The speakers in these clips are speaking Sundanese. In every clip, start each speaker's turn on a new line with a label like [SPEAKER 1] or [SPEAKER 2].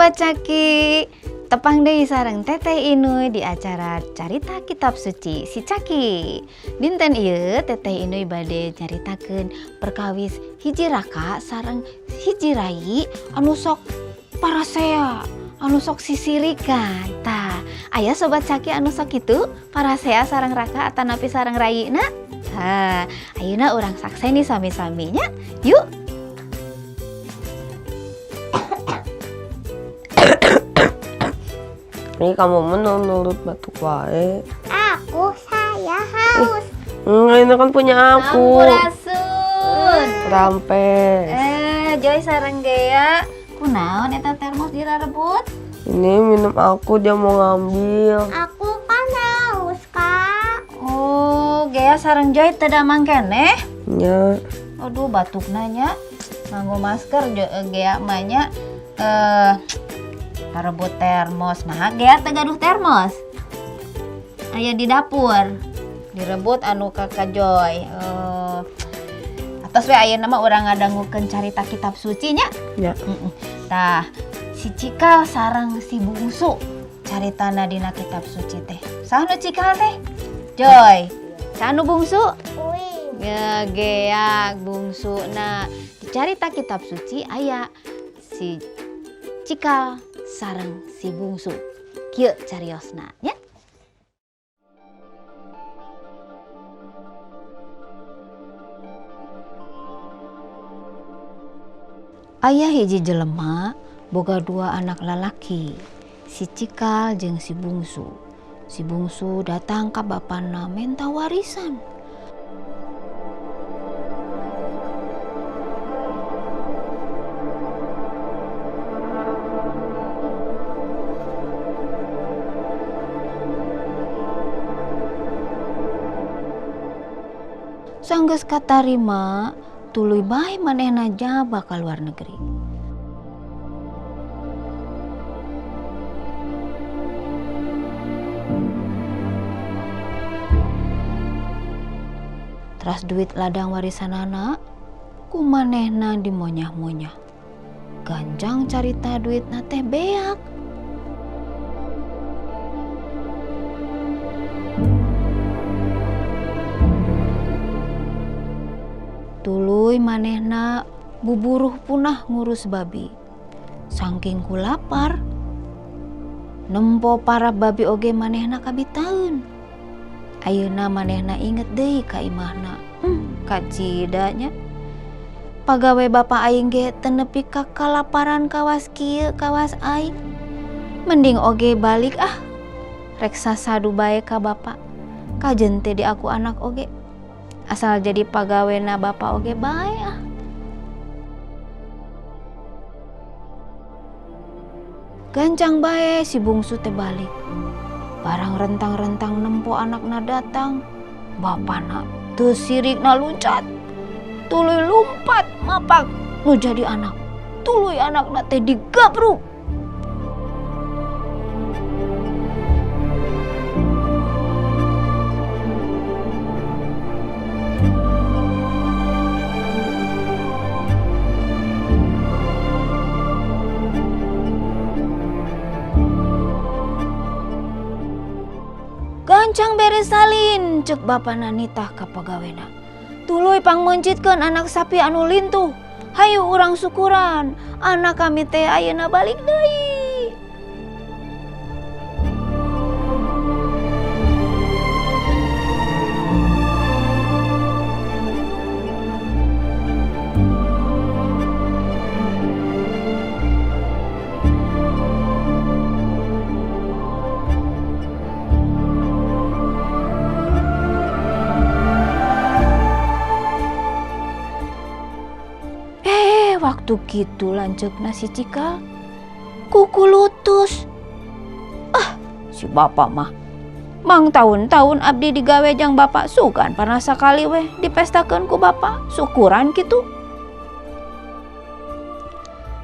[SPEAKER 1] Sobat Caki, tepang deui sareng Teteh Inuy di acara Carita Kitab Suci si Caki. Dinten ieu Teteh Inuy bade nyaritakeun perkawis hiji raka sareng hiji rai anu sok parasea, anu sok sisirikan. Tah, aya Sobat Caki anu sok kitu parasea sareng raka atanapi sareng raina. Tah, ayeuna urang sakseni sami-saminya. Yuk.
[SPEAKER 2] Ini kamu menurut batuk wae.
[SPEAKER 3] Saya haus.
[SPEAKER 2] Ini kan punya aku.
[SPEAKER 1] Sampurasun.
[SPEAKER 2] Rampes.
[SPEAKER 1] Joy sareng Gea. Kunaon eta termos dirarebut?
[SPEAKER 2] Ini minum aku, dia mau ngambil.
[SPEAKER 3] Aku kan haus, Kak.
[SPEAKER 1] Oh, Gea sareng Joy teu da mangkeneh.
[SPEAKER 2] Ya.
[SPEAKER 1] Aduh, batuk nanya. Nganggo masker Gea mah nya rebut termos. Nah, Gea teh gaduh termos. Aya di dapur. Direbut anu Kakak Joy. Atos we ayeuna mah urang ngadangukeun carita kitab suci nya.
[SPEAKER 2] Ya.
[SPEAKER 1] Tah, si Cikal sareng si Bungsu caritana dina kitab suci teh. Saha nu Cikal teh? Joy. Saha nu Bungsu?
[SPEAKER 3] Wih.
[SPEAKER 1] Ya, Gea Bungsu. Nah, di carita kitab suci aya si Cikal sareng si Bungsu. Kieu cariosna nya. Aya hiji jelema boga dua anak lalaki, si Cikal jeung si Bungsu. Si Bungsu datang ka bapana minta warisan. Sanggeus katarima, tuluy bae manehna jaba ka luar negeri. Teras duit ladang warisanana ku manehna dimonyah-monyah. Ganjang carita duitna teh beak. Tuluy manehna buburuh punah ngurus babi. Saking ku lapar, nempo para babi oge manehna kabitaeun. Ayeuna manehna inget deui ka imahna. Kacidanya. Pagawe bapa aing ge teu nepi ka kalaparan kawas kieu kawas aing. Mending oge balik rek sasadu bae ka bapa. Kajen teh di aku anak oge. Asal jadi pagawena bapa oge bae Gancang bae si Bungsu teh balik. Barang rentang-rentang nempo anakna datang, bapana teu sirikna luncat. Tuluy lumpat mapak nu jadi anak. Tuluy anakna teh digabruk. Gancang beres salin, cek bapana nitah ka pagawena. Tuluy pangmencitkeun anak sapi anu lintuh. Hayu urang syukuran, anak kami teh ayeuna balik deui. Waktu gitu lanceukna si Cikal kuku lutus. Si bapak mah mang tahun-tahun abdi digawe jang bapak sugan pernah sakali weh dipestakeun ku bapak syukuran kitu.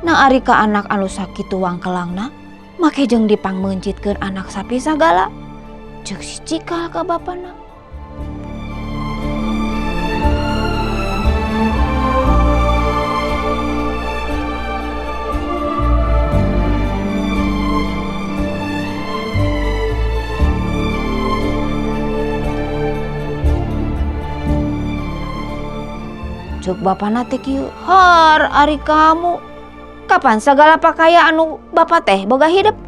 [SPEAKER 1] Nah ari ka anak anu sakitu wangkelangna make jeung dipangmencitkeun anak sapi sagala. Ceuk si Cikal ka bapana. bapak nate kieu har ari kamu. Kapan segala pakaya anu bapak teh boga hidup?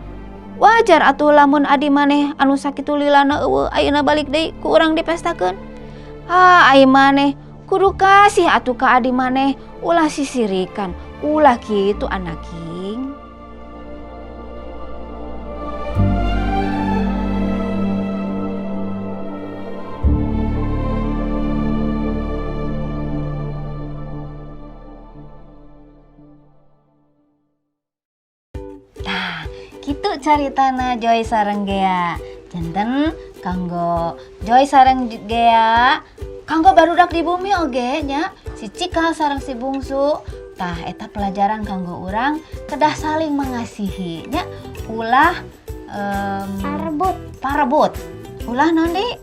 [SPEAKER 1] Wajar atuh lamun adi maneh anu sakitu lilana eueuh ayeuna balik deui ku urang dipestakeun. Ai maneh kudu kasih atuh ka adi maneh ulah sisirikan. Ulah kitu anaking. Kitu caritana Joy sareng Gea. Janten kanggo Joy sareng Gea, kanggo barudak di bumi oge nya. Si Cikal sareng si Bungsu. Tah eta pelajaran kanggo urang kedah saling mengasihi nya. Ulah parebut. Ulah naon deui?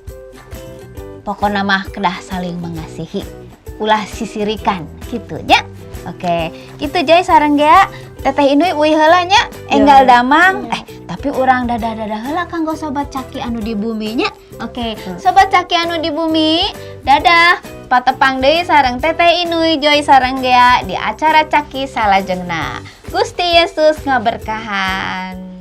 [SPEAKER 1] Pokona mah kedah saling mengasihi. Ulah sisirikan kitu nya. Oke, kitu Joy sareng Gea. Teteh Inui uih heula nya, enggal damang. Tapi urang dadah-dadah heula kanggo sobat Caki anu di bumi nya. Oke, sobat Caki anu di bumi, dadah. Patepang deui sareng Teteh Inui Joy sareng Gea di acara Caki salajengna. Gusti Yesus ngaberkahan.